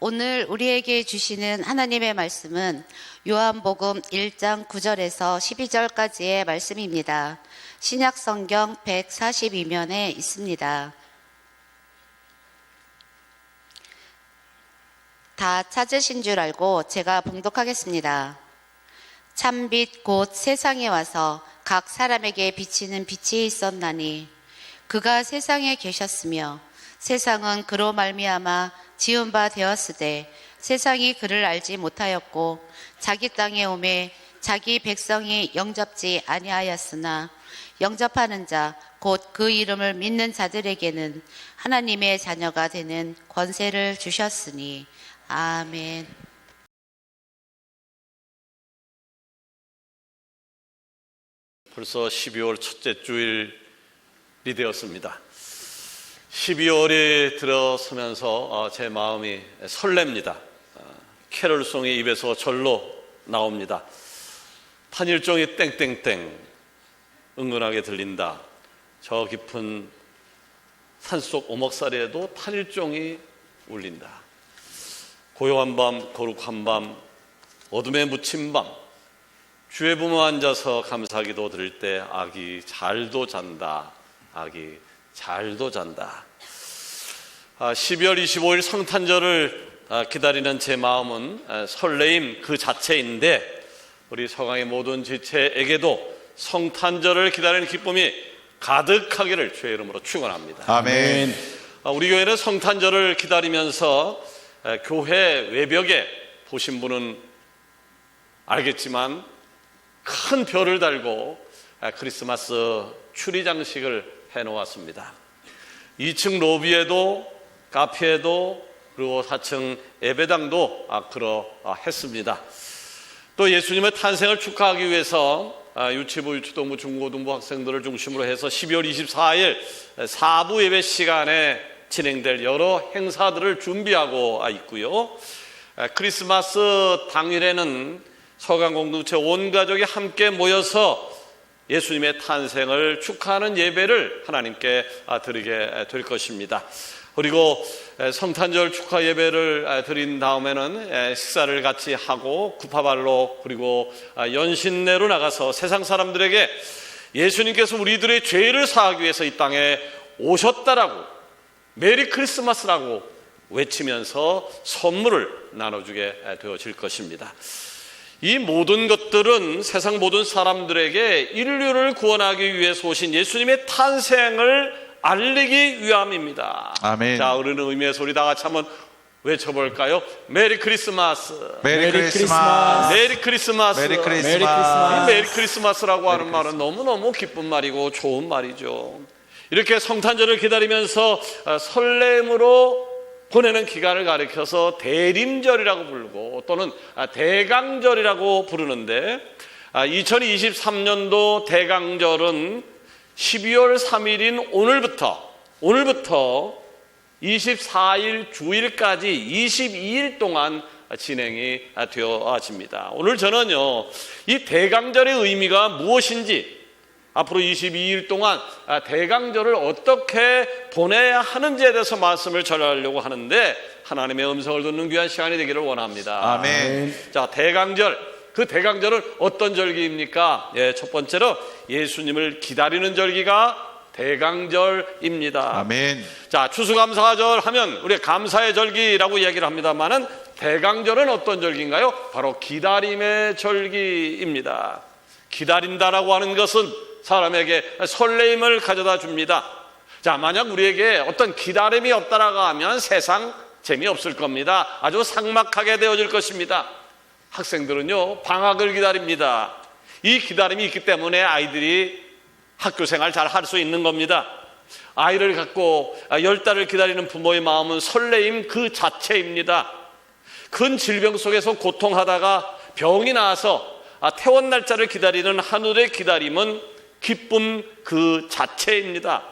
오늘 우리에게 주시는 하나님의 말씀은 요한복음 1장 9절에서 12절까지의 말씀입니다. 신약성경 142면에 있습니다. 다 찾으신 줄 알고 제가 봉독하겠습니다. 참빛 곧 세상에 와서 각 사람에게 비치는 빛이 있었나니 그가 세상에 계셨으며 세상은 그로 말미암아 지은 바 되었으되 세상이 그를 알지 못하였고 자기 땅에 오매 자기 백성이 영접지 아니하였으나 영접하는 자 곧 그 이름을 믿는 자들에게는 하나님의 자녀가 되는 권세를 주셨으니 아멘. 벌써 12월 첫째 주일이 되었습니다. 12월이 들어서면서 제 마음이 설렙니다. 캐롤송이 입에서 절로 나옵니다. 탄일종이 땡땡땡 은근하게 들린다. 저 깊은 산속 오목살이에도 탄일종이 울린다. 고요한 밤, 거룩한 밤, 어둠에 묻힌 밤, 주의 부모 앉아서 감사기도 들을 때 아기 잘도 잔다. 아기 잘도 잔다. 12월 25일 성탄절을 기다리는 제 마음은 설레임 그 자체인데 우리 서강의 모든 지체에게도 성탄절을 기다리는 기쁨이 가득하기를 주의 이름으로 축원합니다. 아멘. 우리 교회는 성탄절을 기다리면서 교회 외벽에 보신 분은 알겠지만 큰 별을 달고 크리스마스 추리 장식을 해놓았습니다. 2층 로비에도 카페에도 그리고 4층 예배당도 그러했습니다. 또 예수님의 탄생을 축하하기 위해서 유치부, 유초등부, 중고등부 학생들을 중심으로 해서 12월 24일 4부 예배 시간에 진행될 여러 행사들을 준비하고 있고요. 크리스마스 당일에는 서강 공동체 온 가족이 함께 모여서 예수님의 탄생을 축하하는 예배를 하나님께 드리게 될 것입니다. 그리고 성탄절 축하 예배를 드린 다음에는 식사를 같이 하고 구파발로 그리고 연신내로 나가서 세상 사람들에게 예수님께서 우리들의 죄를 사하기 위해서 이 땅에 오셨다라고 메리 크리스마스라고 외치면서 선물을 나눠주게 되어질 것입니다. 이 모든 것들은 세상 모든 사람들에게 인류를 구원하기 위해서 오신 예수님의 탄생을 알리기 위함입니다. 아멘. 자, 그러는 의미에서 우리 다 같이 한번 외쳐볼까요? 메리 크리스마스. 메리 크리스마스. 메리 크리스마스. 메리 크리스마스. 이 메리 크리스마스라고 하는 말은 너무너무 기쁜 말이고 좋은 말이죠. 이렇게 성탄절을 기다리면서 설렘으로 보내는 기간을 가리켜서 대림절이라고 부르고 또는 대강절이라고 부르는데 2023년도 대강절은 12월 3일인 오늘부터 24일 주일까지 22일 동안 진행이 되어집니다. 오늘 저는요, 이 대강절의 의미가 무엇인지 앞으로 22일 동안 대강절을 어떻게 보내야 하는지에 대해서 말씀을 전하려고 하는데 하나님의 음성을 듣는 귀한 시간이 되기를 원합니다. 아멘. 자, 대강절. 그 대강절은 어떤 절기입니까? 첫 번째로 예수님을 기다리는 절기가 대강절입니다. 아멘. 자, 추수감사절 하면 우리가 감사의 절기라고 이야기를 합니다만은 대강절은 어떤 절기인가요? 바로 기다림의 절기입니다. 기다린다라고 하는 것은 사람에게 설레임을 가져다 줍니다. 자, 만약 우리에게 어떤 기다림이 없다라고 하면 세상 재미없을 겁니다. 아주 삭막하게 되어질 것입니다. 학생들은요, 방학을 기다립니다. 이 기다림이 있기 때문에 아이들이 학교 생활 잘 할 수 있는 겁니다. 아이를 갖고 10달을 기다리는 부모의 마음은 설레임 그 자체입니다. 큰 질병 속에서 고통하다가 병이 나와서 퇴원 날짜를 기다리는 하늘의 기다림은 기쁨 그 자체입니다.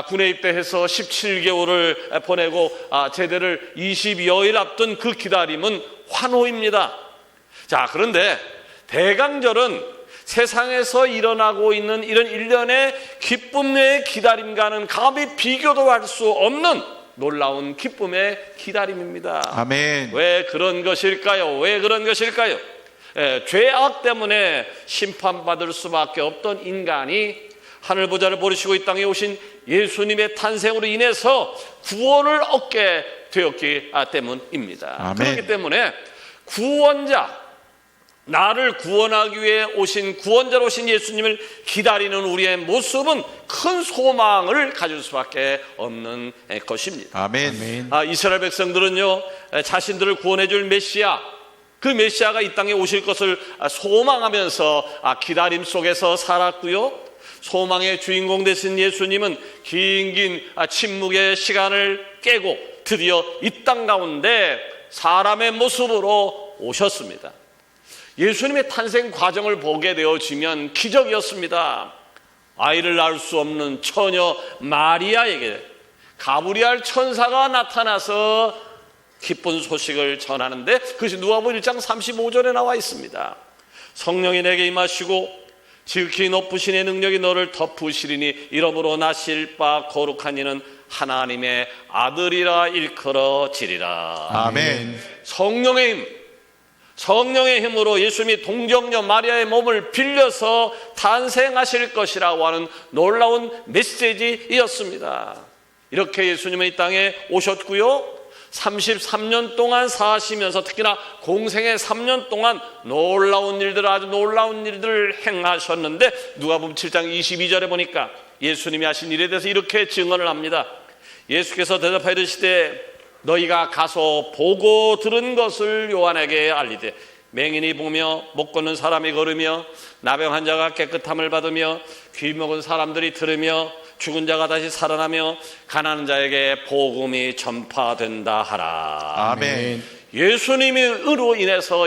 군에 입대해서 17개월을 보내고 제대를 20여일 앞둔 그 기다림은 환호입니다. 자, 그런데 대강절은 세상에서 일어나고 있는 이런 일련의 기쁨의 기다림과는 감히 비교도 할 수 없는 놀라운 기쁨의 기다림입니다. 아멘. 왜 그런 것일까요? 왜 그런 것일까요? 죄악 때문에 심판받을 수밖에 없던 인간이 하늘보좌를 버리시고 이 땅에 오신 예수님의 탄생으로 인해서 구원을 얻게 되었기 때문입니다. 아멘. 그렇기 때문에 구원자, 나를 구원하기 위해 오신 구원자로 오신 예수님을 기다리는 우리의 모습은 큰 소망을 가질 수밖에 없는 것입니다. 아멘. 이스라엘 백성들은요, 자신들을 구원해 줄 메시아, 그 메시아가 이 땅에 오실 것을 소망하면서 기다림 속에서 살았고요. 소망의 주인공 되신 예수님은 긴 침묵의 시간을 깨고 드디어 이 땅 가운데 사람의 모습으로 오셨습니다. 예수님의 탄생 과정을 보게 되어지면 기적이었습니다. 아이를 낳을 수 없는 처녀 마리아에게 가브리엘 천사가 나타나서 기쁜 소식을 전하는데, 그것이 누가복음 1장 35절에 나와 있습니다. 성령이 내게 임하시고 지극히 높으신 의 능력이 너를 덮으시리니 이러므로 나실 바 거룩한 이는 하나님의 아들이라 일컬어지리라. 아멘. 성령의 힘으로 예수님이 동정녀 마리아의 몸을 빌려서 탄생하실 것이라고 하는 놀라운 메시지였습니다. 이렇게 예수님은 이 땅에 오셨고요, 33년 동안 사시면서 특히나 공생의 3년 동안 아주 놀라운 일들을 행하셨는데, 누가복음 7장 22절에 보니까 예수님이 하신 일에 대해서 이렇게 증언을 합니다. 예수께서 대답하여 이르시되 너희가 가서 보고 들은 것을 요한에게 알리되 맹인이 보며 못 걷는 사람이 걸으며 나병 환자가 깨끗함을 받으며 귀 먹은 사람들이 들으며 죽은 자가 다시 살아나며 가난한 자에게 복음이 전파된다 하라. 아멘. 예수님으로 인해서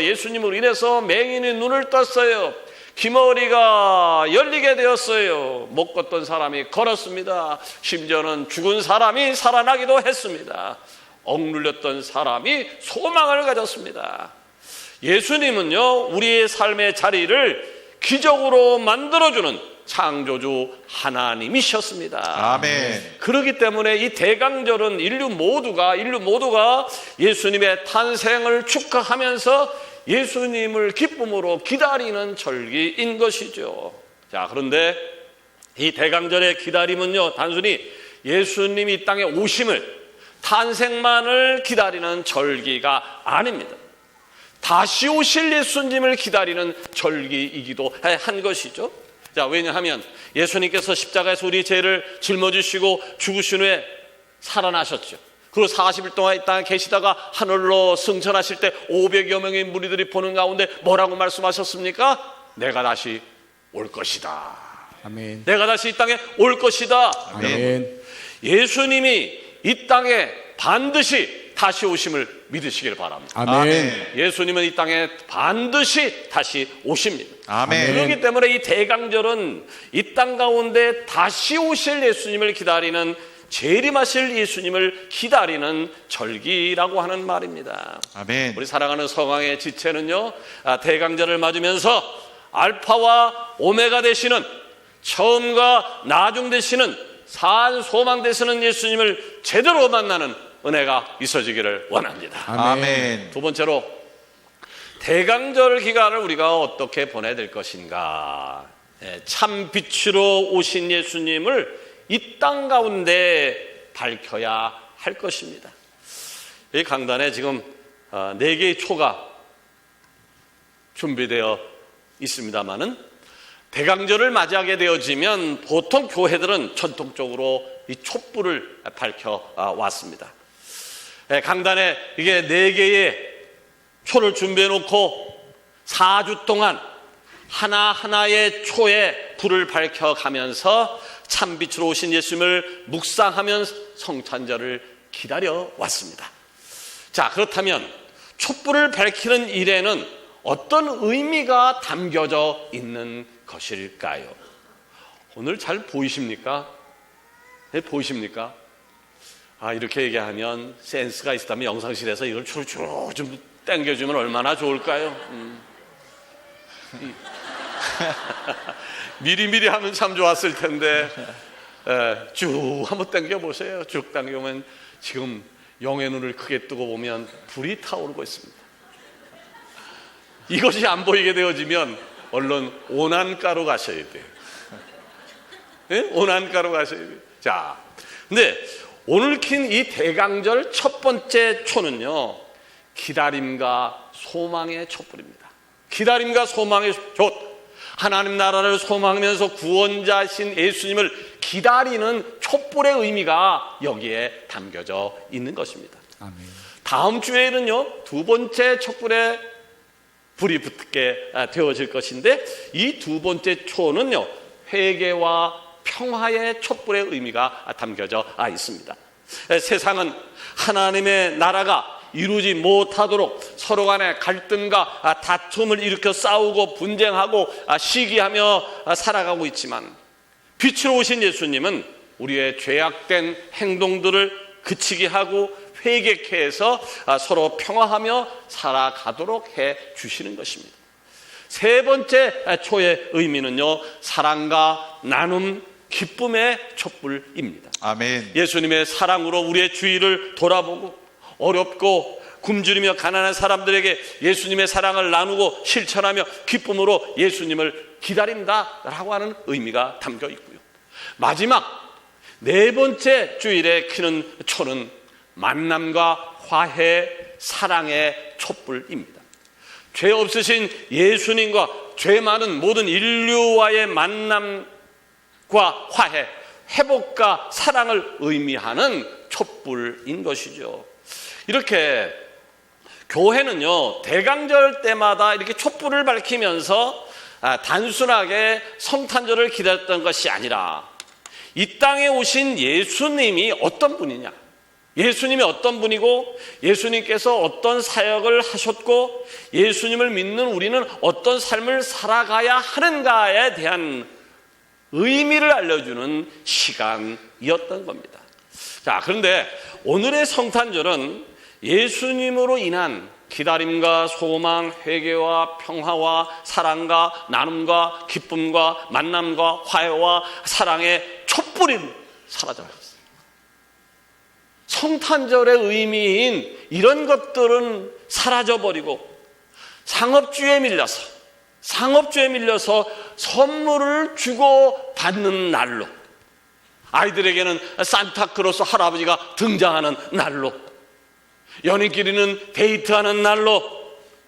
맹인이 눈을 떴어요. 귀머리가 열리게 되었어요. 못 걷던 사람이 걸었습니다. 심지어는 죽은 사람이 살아나기도 했습니다. 억눌렸던 사람이 소망을 가졌습니다. 예수님은요, 우리의 삶의 자리를 기적으로 만들어주는 창조주 하나님이셨습니다. 아멘. 그렇기 때문에 이 대강절은 인류 모두가 예수님의 탄생을 축하하면서 예수님을 기쁨으로 기다리는 절기인 것이죠. 자, 그런데 이 대강절의 기다림은요, 단순히 예수님이 이 땅에 오심을, 탄생만을 기다리는 절기가 아닙니다. 다시 오실 예수님을 기다리는 절기이기도 한 것이죠. 자, 왜냐하면 예수님께서 십자가에서 우리 죄를 짊어지시고 죽으신 후에 살아나셨죠. 그리고 40일 동안 이 땅에 계시다가 하늘로 승천하실 때 500여 명의 무리들이 보는 가운데 뭐라고 말씀하셨습니까? 내가 다시 올 것이다. 아멘. 내가 다시 이 땅에 올 것이다. 아멘. 예수님이 이 땅에 반드시 다시 오심을 믿으시길 바랍니다. 아멘. 예수님은 이 땅에 반드시 다시 오십니다. 아멘. 그렇기 때문에 이 대강절은 이 땅 가운데 다시 오실 예수님을 기다리는, 재림하실 예수님을 기다리는 절기라고 하는 말입니다. 아멘. 우리 사랑하는 서강의 지체는요, 대강절을 맞으면서 알파와 오메가 되시는, 처음과 나중 되시는, 산 소망 되시는 예수님을 제대로 만나는 은혜가 있어지기를 원합니다. 아멘. 두 번째로, 대강절 기간을 우리가 어떻게 보내야 될 것인가. 참 빛으로 오신 예수님을 이 땅 가운데 밝혀야 할 것입니다. 이 강단에 지금 4개의 초가 준비되어 있습니다마는, 대강절을 맞이하게 되어지면 보통 교회들은 전통적으로 이 촛불을 밝혀 왔습니다. 강단에 이게 4개의 초를 준비해 놓고 4주 동안 하나하나의 초에 불을 밝혀가면서 참빛으로 오신 예수님을 묵상하면 성찬절을 기다려 왔습니다. 자, 그렇다면 촛불을 밝히는 일에는 어떤 의미가 담겨져 있는 것일까요? 오늘 잘 보이십니까? 네, 보이십니까? 이렇게 얘기하면 센스가 있다면 영상실에서 이걸 주르주르 좀 당겨주면 얼마나 좋을까요? 미리미리 하면 참 좋았을 텐데, 쭉 한번 당겨보세요. 쭉 당겨보면 지금 영의 눈을 크게 뜨고 보면 불이 타오르고 있습니다. 이것이 안 보이게 되어지면 얼른 온안가로 가셔야 돼요. 네? 온안가로 가셔야 돼요. 자, 근데 오늘 킨 이 대강절 첫 번째 초는요, 기다림과 소망의 촛불입니다. 기다림과 소망의 촛. 하나님 나라를 소망하면서 구원자신 예수님을 기다리는 촛불의 의미가 여기에 담겨져 있는 것입니다. 아멘. 다음 주에는요, 두 번째 촛불에 불이 붙게 되어질 것인데, 이 두 번째 초는요, 회개와 평화의 촛불의 의미가 담겨져 있습니다. 세상은 하나님의 나라가 이루지 못하도록 서로 간에 갈등과 다툼을 일으켜 싸우고 분쟁하고 시기하며 살아가고 있지만, 빛으로 오신 예수님은 우리의 죄악된 행동들을 그치게 하고 회개케 해서 서로 평화하며 살아가도록 해 주시는 것입니다. 세 번째 초의 의미는요, 사랑과 나눔, 기쁨의 촛불입니다. 아멘. 예수님의 사랑으로 우리의 주위를 돌아보고 어렵고 굶주리며 가난한 사람들에게 예수님의 사랑을 나누고 실천하며 기쁨으로 예수님을 기다린다라고 하는 의미가 담겨 있고요. 마지막 네 번째 주일에 키는 초는 만남과 화해, 사랑의 촛불입니다. 죄 없으신 예수님과 죄 많은 모든 인류와의 만남과 화해, 회복과 사랑을 의미하는 촛불인 것이죠. 이렇게 교회는요, 대강절 때마다 이렇게 촛불을 밝히면서 단순하게 성탄절을 기다렸던 것이 아니라 이 땅에 오신 예수님이 어떤 분이냐, 예수님이 어떤 분이고 예수님께서 어떤 사역을 하셨고 예수님을 믿는 우리는 어떤 삶을 살아가야 하는가에 대한 의미를 알려주는 시간이었던 겁니다. 자, 그런데 오늘의 성탄절은 예수님으로 인한 기다림과 소망, 회개와 평화와 사랑과 나눔과 기쁨과 만남과 화해와 사랑의 촛불이 사라져버렸어요. 성탄절의 의미인 이런 것들은 사라져버리고 상업주의에 밀려서 선물을 주고 받는 날로, 아이들에게는 산타크로스 할아버지가 등장하는 날로, 연인끼리는 데이트하는 날로,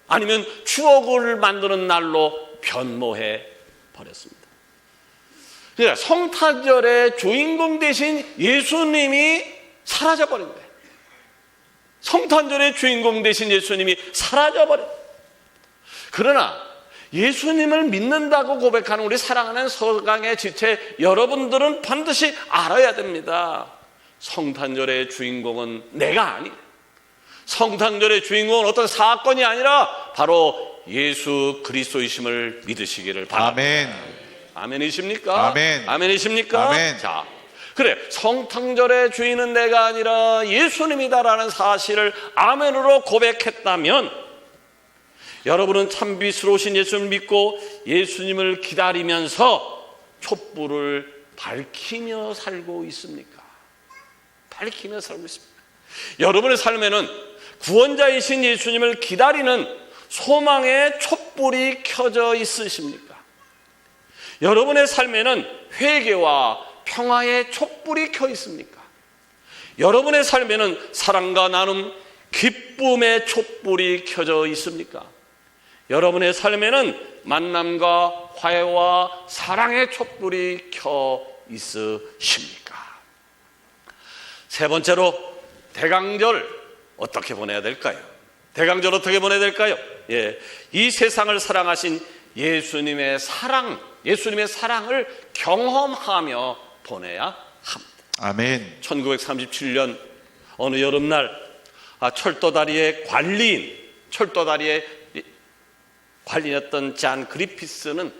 아니면 추억을 만드는 날로 변모해 버렸습니다. 그러니까 성탄절의 주인공 되신 예수님이 사라져버린 거예요. 성탄절의 주인공 되신 예수님이 사라져버린 거예요. 그러나 예수님을 믿는다고 고백하는 우리 사랑하는 서강의 지체 여러분들은 반드시 알아야 됩니다. 성탄절의 주인공은 내가 아니에요. 성탄절의 주인공은 어떤 사건이 아니라 바로 예수 그리스도이심을 믿으시기를 바랍니다. 아멘. 아멘이십니까? 아멘. 아멘이십니까? 아멘. 자, 그래, 성탄절의 주인은 내가 아니라 예수님이다라는 사실을 아멘으로 고백했다면 여러분은 참빛으로우신 예수님을 믿고 예수님을 기다리면서 촛불을 밝히며 살고 있습니까? 밝히며 살고 있습니다. 여러분의 삶에는 구원자이신 예수님을 기다리는 소망의 촛불이 켜져 있으십니까? 여러분의 삶에는 회개와 평화의 촛불이 켜 있습니까? 여러분의 삶에는 사랑과 나눔, 기쁨의 촛불이 켜져 있습니까? 여러분의 삶에는 만남과 화해와 사랑의 촛불이 켜 있으십니까? 세 번째로 대강절 어떻게 보내야 될까요? 대강절 어떻게 보내야 될까요? 이 세상을 사랑하신 예수님의 사랑을 경험하며 보내야 합니다. 아멘. 1937년 어느 여름날 철도다리의 관리였던 잔 그리피스는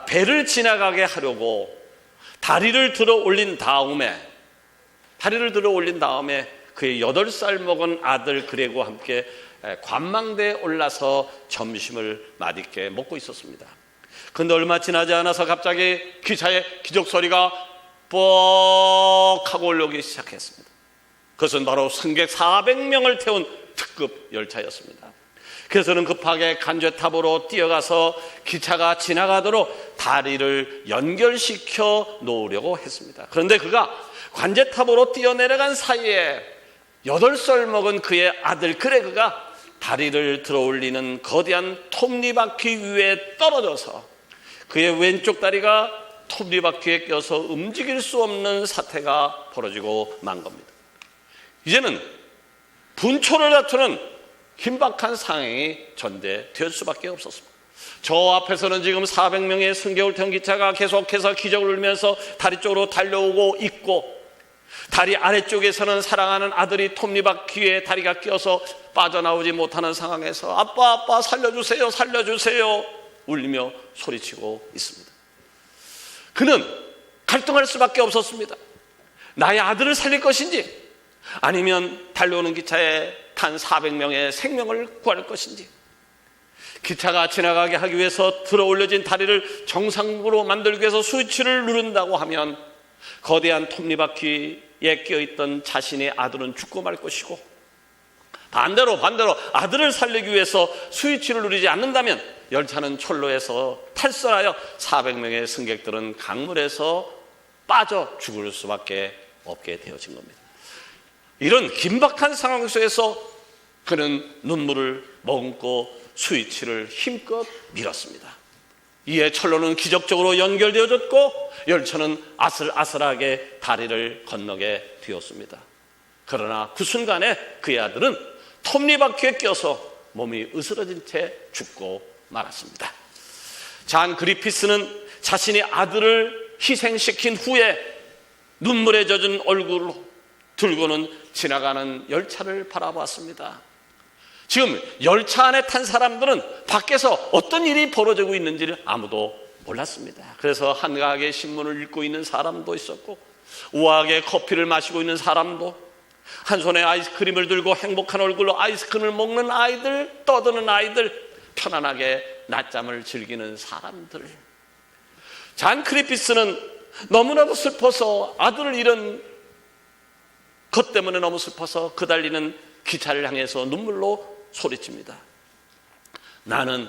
배를 지나가게 하려고 다리를 들어 올린 다음에 그의 8살 먹은 아들 그레고와 함께 관망대에 올라서 점심을 맛있게 먹고 있었습니다. 그런데 얼마 지나지 않아서 갑자기 기차의 기적 소리가 뻑 하고 올라오기 시작했습니다. 그것은 바로 승객 400명을 태운 특급 열차였습니다. 그래서는 급하게 간제탑으로 뛰어가서 기차가 지나가도록 다리를 연결시켜 놓으려고 했습니다. 그런데 그가 관제탑으로 뛰어내려간 사이에 8살 먹은 그의 아들 그레그가 다리를 들어올리는 거대한 톱니바퀴 위에 떨어져서 그의 왼쪽 다리가 톱니바퀴에 껴서 움직일 수 없는 사태가 벌어지고 만 겁니다. 이제는 분초를 다투는 긴박한 상황이 전개될 수밖에 없었습니다. 저 앞에서는 지금 400명의 승객을 태운 기차가 계속해서 기적을 울면서 다리 쪽으로 달려오고 있고, 다리 아래쪽에서는 사랑하는 아들이 톱니바퀴에 다리가 껴서 빠져나오지 못하는 상황에서 아빠 살려주세요 살려주세요 울리며 소리치고 있습니다. 그는 갈등할 수밖에 없었습니다. 나의 아들을 살릴 것인지 아니면 달려오는 기차에 탄 400명의 생명을 구할 것인지, 기차가 지나가게 하기 위해서 들어 올려진 다리를 정상으로 만들기 위해서 스위치를 누른다고 하면 거대한 톱니바퀴에 끼어있던 자신의 아들은 죽고 말 것이고, 반대로 아들을 살리기 위해서 스위치를 누르지 않는다면 열차는 철로에서 탈선하여 400명의 승객들은 강물에서 빠져 죽을 수밖에 없게 되어진 겁니다. 이런 긴박한 상황 속에서 그는 눈물을 머금고 스위치를 힘껏 밀었습니다. 이에 철로는 기적적으로 연결되어졌고 열차는 아슬아슬하게 다리를 건너게 되었습니다. 그러나 그 순간에 그의 아들은 톱니바퀴에 껴서 몸이 으스러진 채 죽고 말았습니다. 잔 그리피스는 자신의 아들을 희생시킨 후에 눈물에 젖은 얼굴로 들고는 지나가는 열차를 바라봤습니다. 지금 열차 안에 탄 사람들은 밖에서 어떤 일이 벌어지고 있는지를 아무도 몰랐습니다. 그래서 한가하게 신문을 읽고 있는 사람도 있었고, 우아하게 커피를 마시고 있는 사람도, 한 손에 아이스크림을 들고 행복한 얼굴로 아이스크림을 먹는 아이들, 떠드는 아이들, 편안하게 낮잠을 즐기는 사람들. 잔 크리피스는 너무나도 슬퍼서, 아들을 잃은 것 때문에 너무 슬퍼서 그 달리는 기차를 향해서 눈물로 소리칩니다. 나는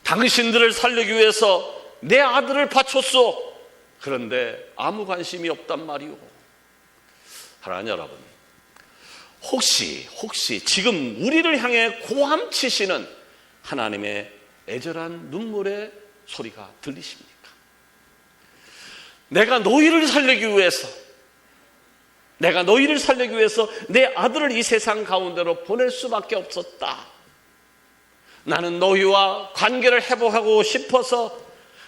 당신들을 살리기 위해서 내 아들을 바쳤소. 그런데 아무 관심이 없단 말이오. 사랑하는 여러분, 혹시 지금 우리를 향해 고함치시는 하나님의 애절한 눈물의 소리가 들리십니까? 내가 너희를 살리기 위해서 내 아들을 이 세상 가운데로 보낼 수밖에 없었다. 나는 너희와 관계를 회복하고 싶어서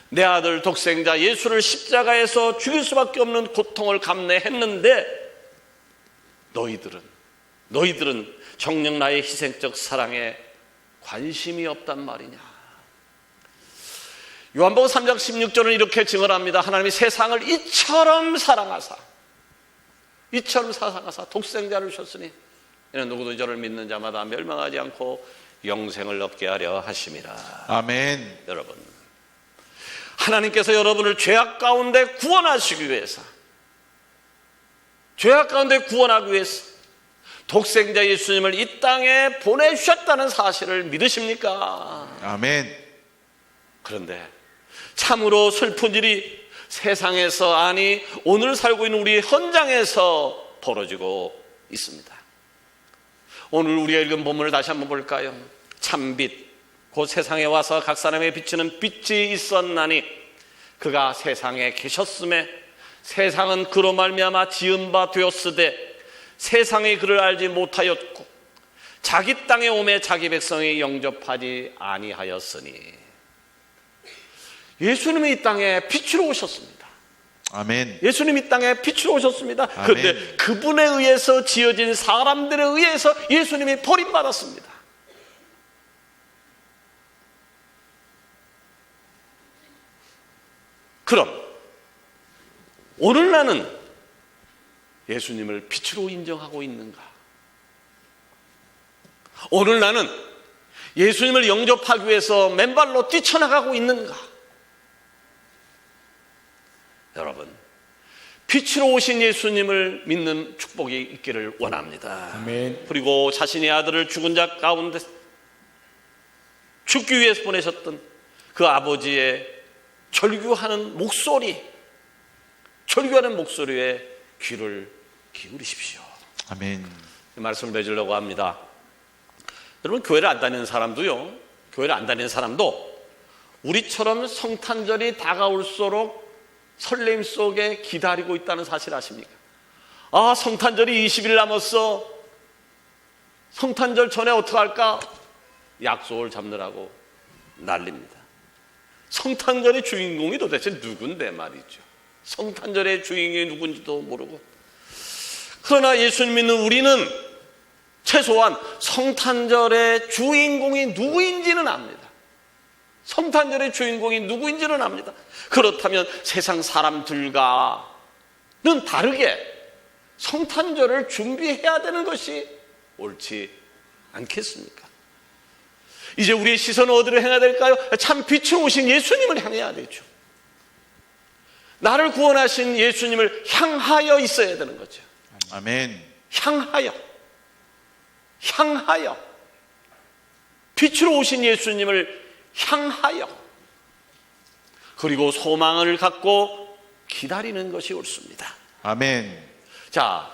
내 아들 독생자 예수를 십자가에서 죽일 수밖에 없는 고통을 감내했는데, 너희들은 정녕 나의 희생적 사랑에 관심이 없단 말이냐. 요한복음 3장 16절은 이렇게 증언합니다. 하나님이 세상을 이처럼 사랑하사 독생자를 주셨으니 이는 누구도 저를 믿는 자마다 멸망하지 않고 영생을 얻게 하려 하심이라. 아멘. 여러분, 하나님께서 여러분을 죄악 가운데 구원하시기 위해서, 죄악 가운데 구원하기 위해서 독생자 예수님을 이 땅에 보내주셨다는 사실을 믿으십니까? 아멘. 그런데 참으로 슬픈 일이 세상에서, 아니 오늘 살고 있는 우리 현장에서 벌어지고 있습니다. 오늘 우리가 읽은 본문을 다시 한번 볼까요? 참빛 곧 세상에 와서 각 사람에게 비치는 빛이 있었나니 그가 세상에 계셨음에 세상은 그로 말미암아 지은 바 되었으되 세상이 그를 알지 못하였고 자기 땅에 오매 자기 백성이 영접하지 아니하였으니. 예수님이 이 땅에 빛으로 오셨습니다. 아멘. 예수님이 이 땅에 빛으로 오셨습니다. 아멘. 그런데 그분에 의해서 지어진 사람들에 의해서 예수님이 버림받았습니다. 그럼 오늘 나는 예수님을 빛으로 인정하고 있는가? 오늘 나는 예수님을 영접하기 위해서 맨발로 뛰쳐나가고 있는가? 여러분, 빛으로 오신 예수님을 믿는 축복이 있기를 원합니다. 아멘. 그리고 자신의 아들을 죽은 자 가운데 죽기 위해서 보내셨던 그 아버지의 절규하는 목소리에 귀를 기울이십시오. 아멘. 이 말씀을 맺으려고 합니다. 여러분, 교회를 안 다니는 사람도요, 교회를 안 다니는 사람도 우리처럼 성탄절이 다가올수록 설렘 속에 기다리고 있다는 사실 아십니까? 아, 성탄절이 20일 남았어. 성탄절 전에 어떡할까? 약속을 잡느라고 난립니다. 성탄절의 주인공이 도대체 누군데 말이죠. 성탄절의 주인공이 누군지도 모르고. 그러나 예수님 믿는 우리는 최소한 성탄절의 주인공이 누구인지는 압니다. 성탄절의 주인공이 누구인지는 압니다. 그렇다면 세상 사람들과는 다르게 성탄절을 준비해야 되는 것이 옳지 않겠습니까? 이제 우리의 시선은 어디로 향해야 될까요? 참 빛이 오신 예수님을 향해야 되죠. 나를 구원하신 예수님을 향하여 있어야 되는 거죠. 아멘. 향하여 빛으로 오신 예수님을 향하여, 그리고 소망을 갖고 기다리는 것이 옳습니다. 아멘. 자,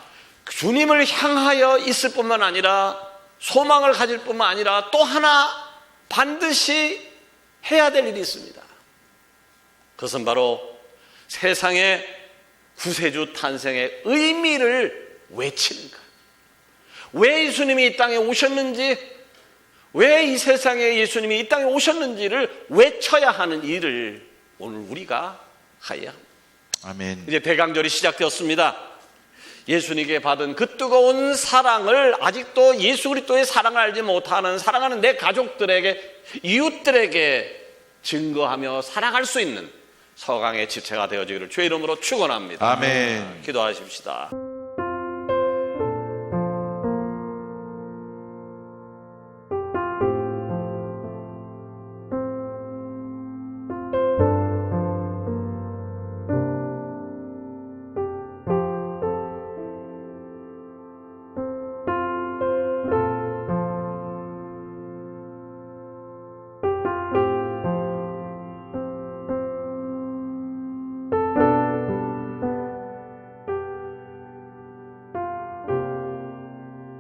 주님을 향하여 있을 뿐만 아니라 소망을 가질 뿐만 아니라 또 하나 반드시 해야 될 일이 있습니다. 그것은 바로 세상의 구세주 탄생의 의미를 외치는 것. 왜 예수님이 이 땅에 오셨는지, 왜 이 세상에 예수님이 이 땅에 오셨는지를 외쳐야 하는 일을 오늘 우리가 해야 합니다. 아멘. 이제 대강절이 시작되었습니다. 예수님께 받은 그 뜨거운 사랑을 아직도 예수 그리스도의 사랑을 알지 못하는, 사랑하는 내 가족들에게, 이웃들에게 증거하며 살아갈 수 있는 서강의 지체가 되어지기를 주의 이름으로 축원합니다. 아멘. 기도하십시다.